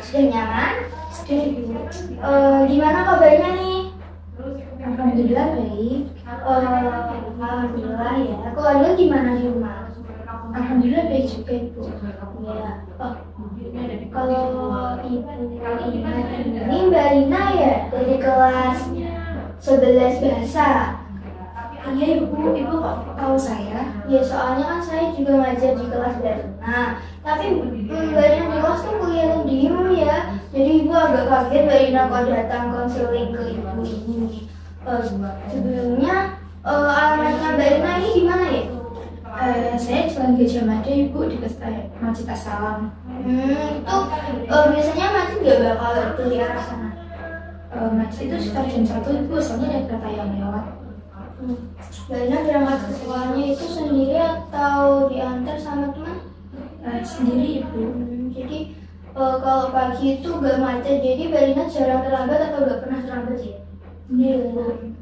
sudah nyaman? Sudah Ibu. Gimana kabarnya nih? Alhamdulillah baik. Alhamdulillah ya. Keluarga gimana di rumah? Alhamdulillah baik juga Ibu. Ya. Kalau ibu ini Mbak Rina ya dari kelas 11 bahasa. Iya Ibu, Ibu kok tahu saya? Ya soalnya kan saya juga ngajar di kelas Barina. Tapi Mbak Rina di kelas tuh kelihatan diem ya. Jadi ibu agak kaget Mbak Rina kok datang konseling ke ibu ini. Sebelumnya alamatnya Mbak Rina ini di mana ya? Saya Jalan Gajah Mada Ibu di Masjid Assalam. Itu biasanya macet nggak bakal itu di arah sana? Macet itu sekitar jam 1 Ibu, soalnya ada kereta yang lewat. Mbak Rina berangkat ke sekolahnya itu sendiri atau diantar sama teman? Sendiri Ibu. Jadi kalau pagi itu gak macet, jadi Mbak Rina jarang terlambat atau gak pernah terlambat ya? Iya Bu.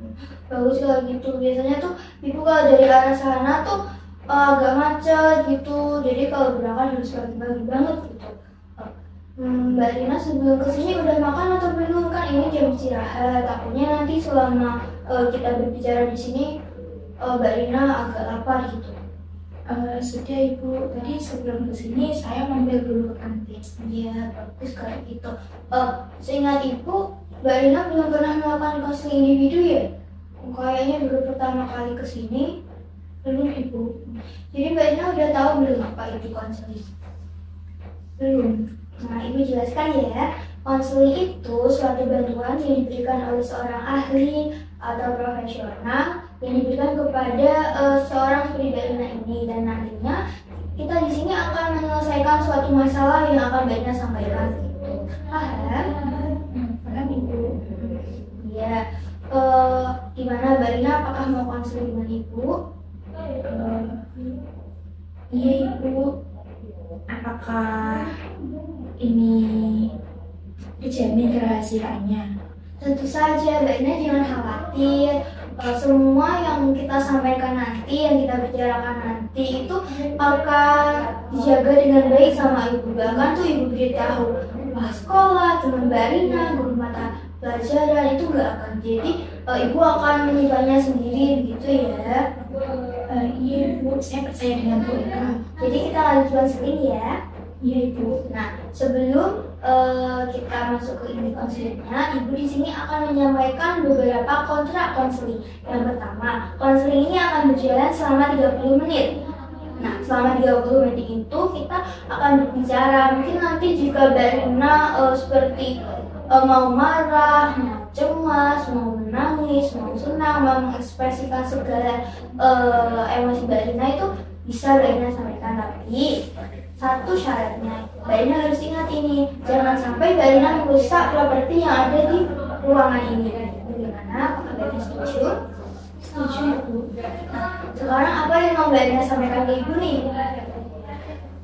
Bagus kalau gitu. Biasanya tuh ibu kalau dari arah sana tuh agak macet gitu, jadi kalau berangkat harus pagi-pagi banget gitu. Mbak Rina sebelum kesini udah makan atau belum? Kan ini jam istirahat, takutnya nanti selama kita berbicara di sini Mbak Rina agak lapar gitu. Sudah Ibu, tadi sebelum kesini saya mampir dulu ke kantin. Iya, bagus kalau gitu. Seingat ibu, Mbak Rina belum pernah melakukan konseling individu ya? Kayaknya baru pertama kali kesini. Belum Ibu. Jadi Mbak Rina udah tahu belum apa itu konseling? Belum. Nah, ibu jelaskan ya. Konseling itu suatu bantuan yang diberikan oleh seorang ahli atau profesional yang diberikan kepada seorang seperti Mbak Rina ini, dan nantinya kita di sini akan menyelesaikan suatu masalah yang akan Mbak Rina sampaikan gitu. Paham? Paham Ibu. Iya. Gimana Mbak Rina? Apakah mau konseling dengan ibu? Iya Ibu. Apakah ini dijamin kerahasiaannya? Tentu saja Mbak Rina, jangan khawatir. Semua yang kita sampaikan nanti, yang kita bicarakan nanti itu akan dijaga dengan baik sama ibu. Bahkan tuh ibu beritahu sekolah, teman Mbak Rina, guru mata pelajaran itu nggak akan. Jadi ibu akan menyimpannya sendiri gitu ya. Iya Bu, saya percaya dengan Bu Eka. Jadi kita lanjutkan segini ya. Iya Ibu. Nah, sebelum kita masuk ke ini konselingnya, ibu di sini akan menyampaikan beberapa kontrak konseling. Yang pertama, konseling ini akan berjalan selama 30 menit. Nah, selama 30 menit itu kita akan berbicara. Mungkin nanti jika Mbak Rina seperti mau marah, mau cemas, mau menangis, mau senang, mau mengekspresikan segala emosi Mbak Rina itu bisa Mbak Rina sampaikan. Tapi satu syaratnya, Mbak Rina harus ingat ini, jangan sampai Mbak Rina merusak properti yang ada di ruangan ini. Bagaimana? Apakah Mbak Rina setuju? Setuju Ibu. Sekarang apa yang mau Mbak Rina sampaikan ke ibu nih?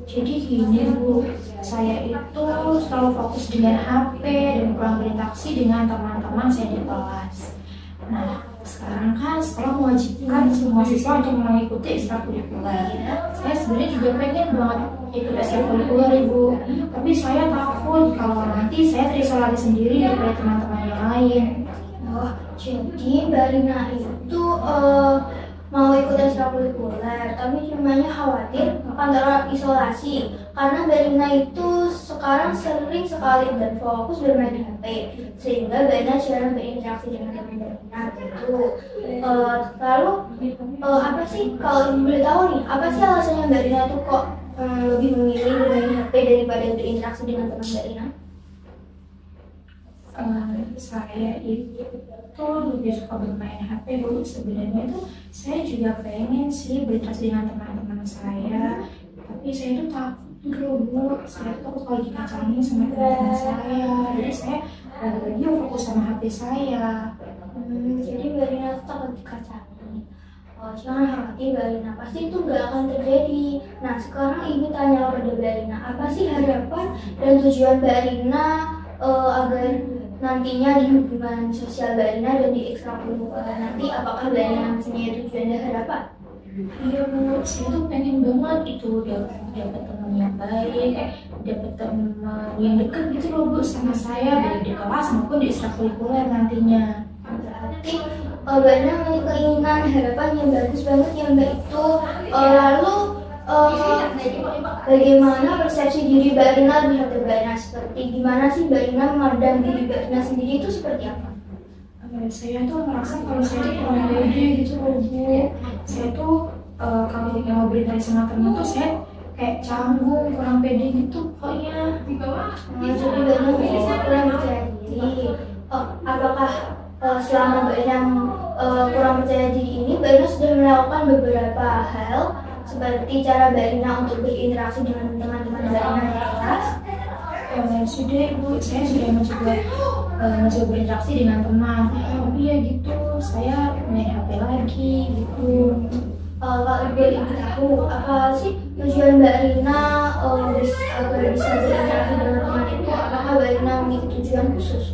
Jadi gini Bu, saya itu selalu fokus dengan HP dan kurang berinteraksi dengan teman-teman saya di kelas. Nah, sekarang kan sekolah mewajibkan semua siswa untuk mengikuti ekstrakurikuler. Saya sebenarnya juga pengen banget ikut ekstrakurikuler Ibu, tapi saya takut kalau nanti saya terisolasi sendiri dari teman-teman yang lain. Oh, jadi Mbak Rina itu mau ikut ekstrakurikuler, tapi cumanya khawatir akan terisolasi karena Mbak Rina itu sekarang sering sekali dan fokus bermain di HP, sehingga Mbak Rina jarang berinteraksi dengan teman Mbak Rina gitu. Lalu apa sih, kalau ibu boleh tahu nih, apa sih alasannya Mbak Rina tuh kok lebih memilih bermain HP daripada berinteraksi dengan teman Mbak Rina? Saya itu lebih suka bermain HP Bu. Sebenarnya tuh saya juga pengen sih berinteraksi dengan teman-teman saya, tapi saya tuh takut Bu. Saya takut kalau dikacangin sama teman-teman saya, jadi saya lagi fokus sama HP saya. Jadi Mbak Rina tuh takut dikacangin. Jangan khawatir Mbak Rina, pasti itu nggak akan terjadi. Nah, sekarang ibu tanya kepada Mbak Rina, apa sih harapan dan tujuan Mbak Rina agar nantinya di hubungan sosial Mbak Rina dan di ekstrakurikuler nanti, apakah Mbak Rina punya tujuan dan harapan? Iya Bu, saya tuh pengen banget itu dapat teman yang baik, dapat teman yang dekat gitu loh Bu sama saya, baik di kelas maupun di ekstrakurikuler nantinya. Berarti Mbak Ina memiliki keinginan, harapan yang bagus banget ya Mbak itu. Lalu bagaimana persepsi diri Mbak Ina terhadap Mbak Ina, seperti gimana sih Mbak Ina memandang diri Mbak Ina sendiri itu seperti apa? Saya tuh merasa kalau saya tuh kurang pede gitu loh Bu. Saya tuh kalau mau berintegrasi sama temen tuh saya kayak canggung, kurang pede gitu pokoknya. Jadi Mbak Ina kurang percaya diri. Apakah selama Mbak Ina kurang percaya diri ini, Mbak Ina sudah melakukan beberapa hal seperti cara Mbak Ina untuk berinteraksi dengan teman-teman Mbak Ina di kelas? Sudah Bu, saya sudah mencoba berinteraksi dengan teman. Tapi ya gitu, saya main HP lagi gitu. Kalau boleh tahu, apa sih tujuan Mbak Rina agar bisa berinteraksi dengan teman itu? Apakah Mbak Rina memiliki tujuan khusus?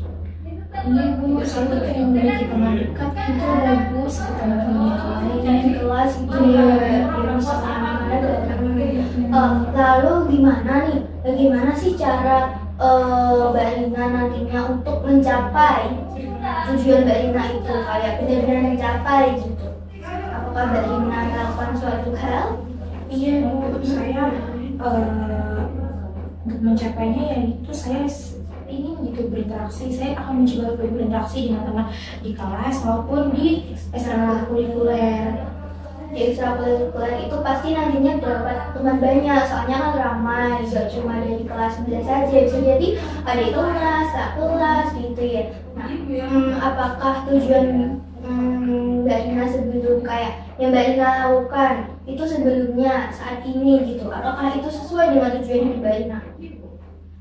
Iya Bu, saya tuh pengen memiliki teman dekat gitu loh Bu, seperti teman-teman yang lain Kelas gitu ya, lalu gimana nih? Bagaimana sih cara Mbak Rina nantinya untuk mencapai tujuan Mbak Rina itu, kayak benar-benar mencapai gitu? Apakah Mbak Rina melakukan suatu hal? Iya Bu, saya untuk mencapainya ya itu saya ingin gitu berinteraksi. Saya akan mencoba berinteraksi dengan teman di kelas maupun di ekstrakurikuler. Di ekstrakurikuler itu pasti nantinya dapat teman banyak, soalnya kan ramai, gak cuma dari kelas 9 saja, bisa jadi ada kelas, tak kelas gitu ya. Nah, apakah tujuan Mbak Rina sebelum kayak yang Mbak Rina lakukan itu sebelumnya saat ini gitu, apakah itu sesuai dengan tujuan Mbak Rina?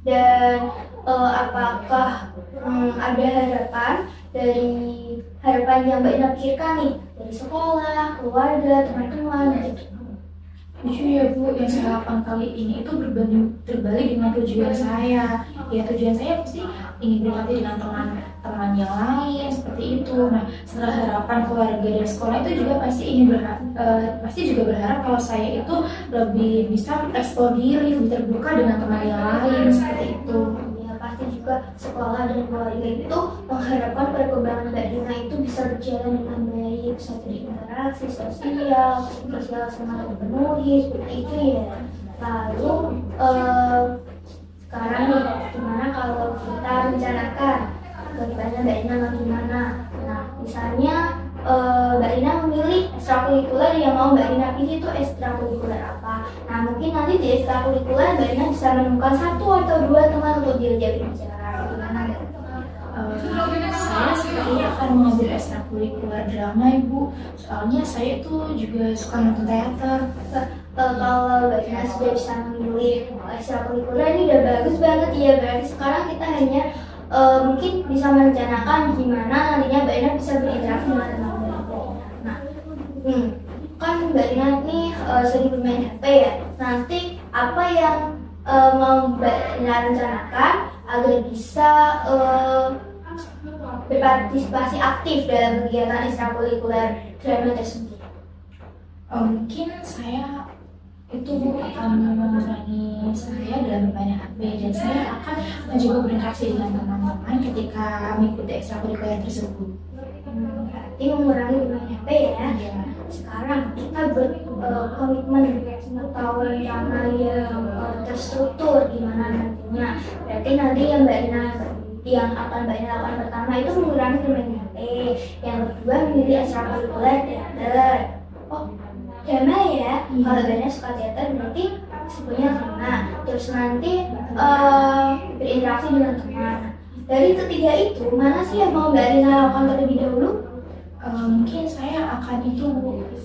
Dan apakah ada harapan yang Mbak Ina pikirkan nih dari sekolah, keluarga, teman-teman gitu? Jujur ya Bu, yang saya lakukan kali ini itu terbalik dengan tujuan saya. Ya tujuan saya pasti ingin berlatih dengan teman-teman yang lain seperti itu. Nah, setelah harapan keluarga dan sekolah itu juga pasti juga berharap kalau saya itu lebih bisa mengeksplor diri, lebih terbuka dengan teman yang lain seperti itu. Pasti juga sekolah dan keluarga itu mengharapkan perkembangan Mbak Rina itu bisa berjalan dengan baik, bisa berinteraksi sosial sangat terpenuhi seperti itu ya. Lalu sekarang nih, gimana kalau kita rencanakan kedepannya Mbak Rina gimana? Nah, misalnya Mbak Rina memilih ekstrakurikuler yang mau Mbak Rina pilih itu ekstrakurikuler apa? Nah, mungkin nanti di ekstrakurikuler Mbak Rina bisa menemukan 1 atau 2 teman untuk diajak bicara. Gimana Mbak? Saya sepertinya akan mengambil ekstrakurikuler drama Ibu. Soalnya saya tuh juga suka nonton teater. Kalau Mbak Rina sudah bisa memilih ekstrakurikuler ini udah bagus banget ya. Berarti sekarang kita hanya mungkin bisa merencanakan gimana nantinya Mbak Rina bisa berinteraksi dengan teman-teman Mbak Rina. Nah, kan Mbak Rina ini sering bermain HP ya. Nanti apa yang mau Mbak Rina rencanakan agar bisa berpartisipasi aktif dalam kegiatan ekstrakurikuler drama tersebut? Mungkin saya itu akan mengurangi saya dalam bermain HP dan saya akan mencoba berinteraksi dengan teman-teman ketika mengikuti ekstrakurikuler tersebut. Berarti mengurangi bermain HP ya. Sekarang kita berkomitmen atau rencana yang terstruktur gimana nantinya. Berarti nanti yang akan Mbak Rina lakukan pertama itu mengurangi bermain HP. Yang kedua memilih ekstrakurikuler teater. Drama ya, kalau Mbak Rina suka teater berarti sebenarnya drama. Terus nanti berinteraksi dengan teman. Dari ketiga itu, mana sih yang mau Mbak Rina lakukan terlebih dahulu? Mungkin saya akan itu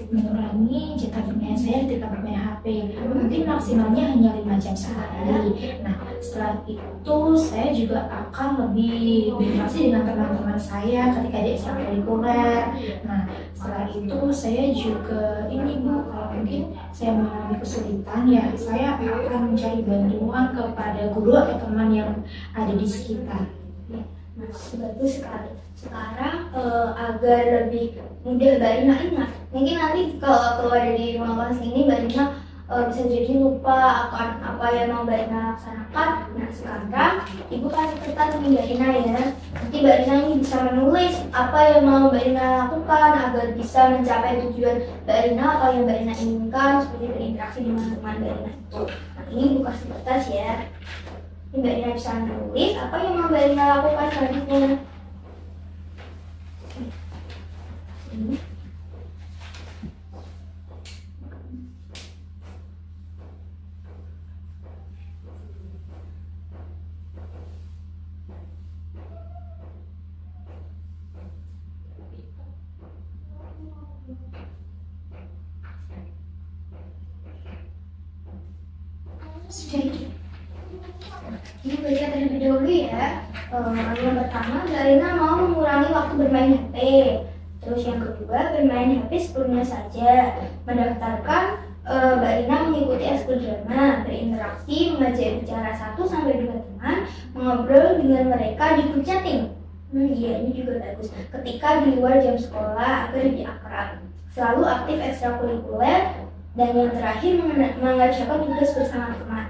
mengurangi jatah bermain saya ketika bermain HP. Mungkin maksimalnya hanya 5 jam sehari. Nah, setelah itu saya juga akan lebih berinteraksi dengan teman-teman saya ketika di ekstrakurikuler. Nah, setelah itu saya juga ini Bu, kalau mungkin saya mengalami kesulitan ya saya akan mencari bantuan kepada guru atau teman yang ada di sekitar. Bagus sekali. Sekarang agar lebih mudah Mbak Rina ingat, mungkin nanti kalau keluar dari ruang kelas ini Mbak Rina bisa jadi lupa akan apa yang mau Mbak Rina laksanakan. Nah sekarang Ibu kasih kertas ke Mbak Rina ya. Nanti Mbak Rina ini bisa menulis apa yang mau Mbak Rina lakukan agar bisa mencapai tujuan Mbak Rina atau yang Mbak Rina inginkan, seperti berinteraksi dengan teman Mbak Rina itu. Nah ini Ibu kasih kertas ya. Ini Mbak Rina bisa menulis apa yang mau Mbak Rina lakukan selanjutnya. Ini. Sudah itu. Ini baca terlebih dahulu ya. Yang pertama, Mbak Rina mau mengurangi waktu bermain HP. Terus yang kedua, bermain HP sepenuhnya saja. Mendaftarkan Mbak Rina mengikuti ekskul drama, berinteraksi, mengajak bicara 1-2 teman, mengobrol dengan mereka di grup chatting. Iya, ini juga bagus. Ketika di luar jam sekolah agar lebih akrab. Selalu aktif ekstrakurikuler. Dan yang terakhir, mengerjakan tugas bersama teman.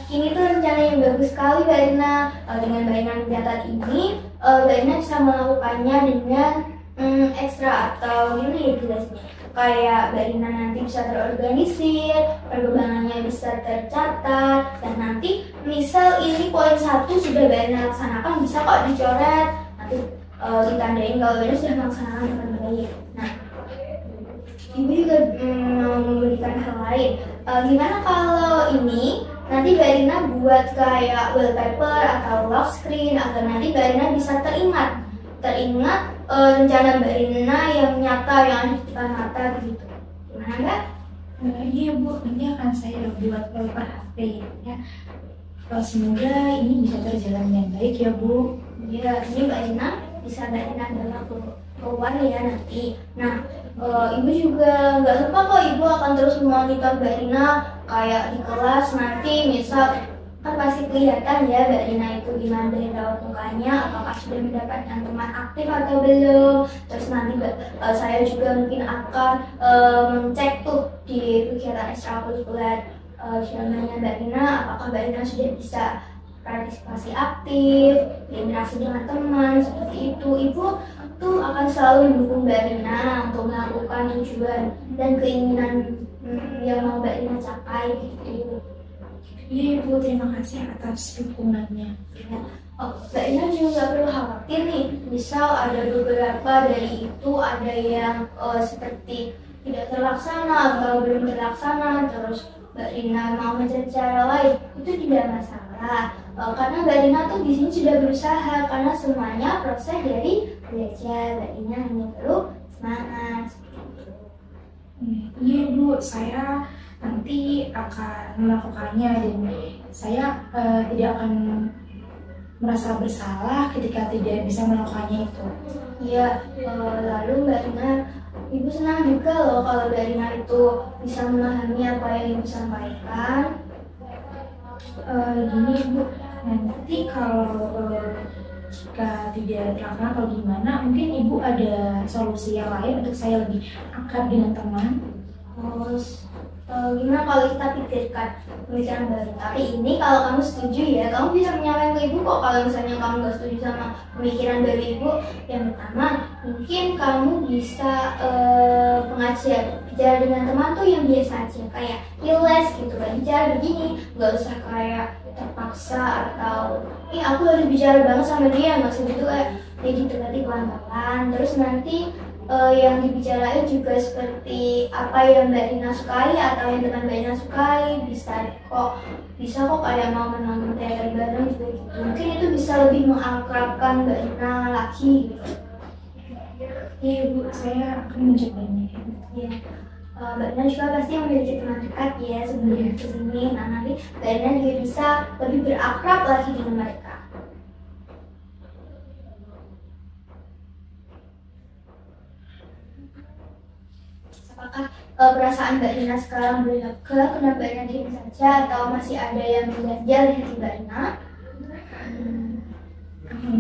Ini tuh rencana yang bagus sekali Mbak Rina. Dengan Mbak Rina mencatat ini, Mbak Rina bisa melakukannya dengan ekstra atau gini ya jelasnya. Kayak Mbak Rina nanti bisa terorganisir, perkembangannya bisa tercatat, dan nanti misal ini poin 1 sudah Mbak Rina laksanakan, bisa kok dicoret. Nanti ditandain kalau Mbak Rina sudah melaksanakan dengan baik. Nah, Ibu juga mau memberikan hal lain. Gimana kalau ini nanti Mbak Rina buat kayak wallpaper atau lock screen agar nanti Mbak Rina bisa teringat rencana Mbak Rina yang nyata yang ada di depan mata gitu. Gimana Mbak? Iya Bu, nanti akan saya buat wallpaper HP ya. Semoga ini bisa berjalan dengan baik ya Bu. Iya, ini Mbak Rina bisa Mbak Rina adalah keluar ya nanti. Nah, Ibu juga nggak lupa kok, Ibu akan terus memonitor Mbak Rina kayak di kelas nanti misal kan pasti kelihatan ya Mbak Rina itu gimana dari raut mukanya, apakah sudah mendapatkan teman aktif atau belum. Terus nanti saya juga mungkin akan mengecek tuh di kegiatan ekstrakurikuler jalannya Mbak Rina, apakah Mbak Rina sudah bisa partisipasi aktif, berinteraksi dengan teman, seperti itu. Ibu tuh akan selalu mendukung Mbak Rina untuk melakukan tujuan dan keinginan yang mau Mbak Rina capai gitu. Iya Bu, terima kasih atas dukungannya. Ya. Mbak Rina juga nggak perlu khawatir nih, misal ada beberapa dari itu ada yang seperti tidak terlaksana atau belum terlaksana, terus Mbak Rina mau mencari cara lain, itu tidak masalah. Karena Mbak Rina tuh di sini sudah berusaha, karena semuanya proses dari belajar. Mbak Rina hanya perlu semangat. Iya Bu, saya nanti akan melakukannya dan saya tidak akan merasa bersalah ketika tidak bisa melakukannya itu. Iya, lalu Mbak Rina, Ibu senang juga loh kalau Mbak Rina itu bisa memahami apa yang Ibu sampaikan. Gini Bu, nanti kalau jika tidak terlaksana atau gimana, mungkin Ibu ada solusi yang lain untuk saya lebih akrab dengan teman. Terus gimana kalau kita pikirkan pemikiran baru? Tapi ini kalau kamu setuju ya, kamu bisa menyampaikan ke Ibu kok. Kalau misalnya kamu nggak setuju sama pemikiran dari Ibu, yang pertama mungkin kamu bisa pengajar, bicara dengan teman tuh yang biasa aja, kayak relax gitu kan, bicara begini, nggak usah kayak terpaksa atau aku harus bicara banget sama dia, nggak usah gitu kayak gitu, nanti pelan-pelan. Terus nanti yang dibicarain juga seperti apa yang Mbak Rina sukai atau yang teman Mbak Rina sukai, bisa kok kayak mau menonton teater bareng juga gitu. Mungkin itu bisa lebih mengakrabkan Mbak Rina lagi gitu. Iya Bu, saya akan mencobanya. Ya. Mbak Rina juga pasti memiliki teman dekat ya sebelum kesini. Nah nanti Mbak Rina juga bisa lebih berakrab lagi dengan mereka. Apakah perasaan Mbak Rina sekarang berlega karena Mbak Rina diam saja atau masih ada yang mengganjal di hati Mbak Rina?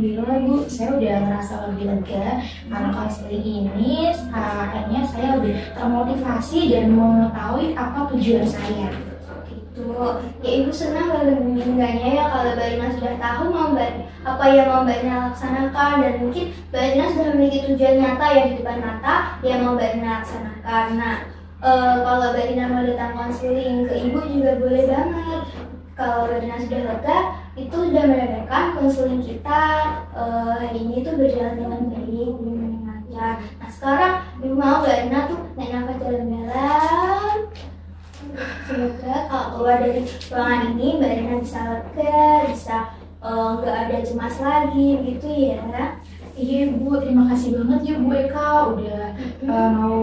Alhamdulillah Bu, saya udah ngerasa lebih lega karena konseling ini akhirnya saya lebih termotivasi dan mengetahui apa tujuan saya. Gitu. Ya Ibu senang banget mendengarnya ya kalau Mbak Rina sudah tahu apa yang mau Mbak Rina laksanakan, dan mungkin Mbak Rina sudah memiliki tujuan nyata yang di depan mata yang mau Mbak Rina laksanakan. Nah, kalau Mbak Rina mau datang konseling ke Ibu juga boleh banget. Kalau Mbak Rina sudah lega, itu sudah menandakan konseling kita hari ini tuh berjalan dengan baik, dengan lancar. Nah sekarang Ibu mau Mbak Rina tuh naik nafas dalam-dalam. Semoga kalau keluar dari ruangan ini Mbak Rina bisa lega, bisa nggak ada cemas lagi gitu ya. Iya Bu, terima kasih banget ya Bu Eka udah mau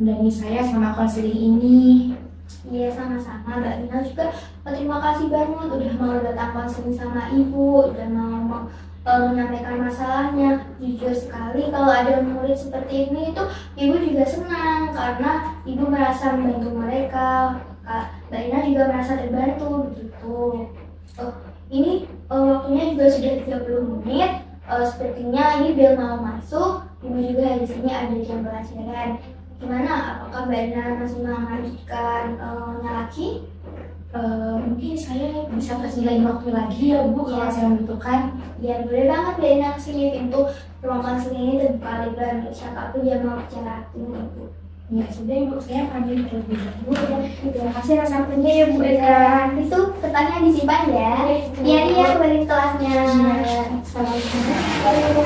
mendampingi saya sama konseling ini. Iya sama-sama, Mbak Rina juga terima kasih banget udah mau datang konseling sama Ibu, udah mau menyampaikan masalahnya. Jujur sekali kalau ada murid seperti ini itu Ibu juga senang karena Ibu merasa membantu mereka. Mbak Rina juga merasa terbantu begitu. Ini waktunya juga sudah 30 menit. Sepertinya ini bel mau masuk. Ibu juga di sini ada jam pelajaran. Gimana? Apakah Mbak Rina masih melanjutkan lagi? Mungkin saya bisa kasih lain waktu lagi ya Bu kalau saya membutuhkan. Ya boleh banget Mbak Rina kesini, pintu ruang konseling ini terbuka lebar untuk siapapun yang mau bicara dengan Ibu. Ya sudah Ibu, saya pamit terlebih dahulu ya. Terima kasih atas waktunya ya Bu Eka. Itu kertasnya disimpan ya. Iya balik kelasnya. Assalamualaikum.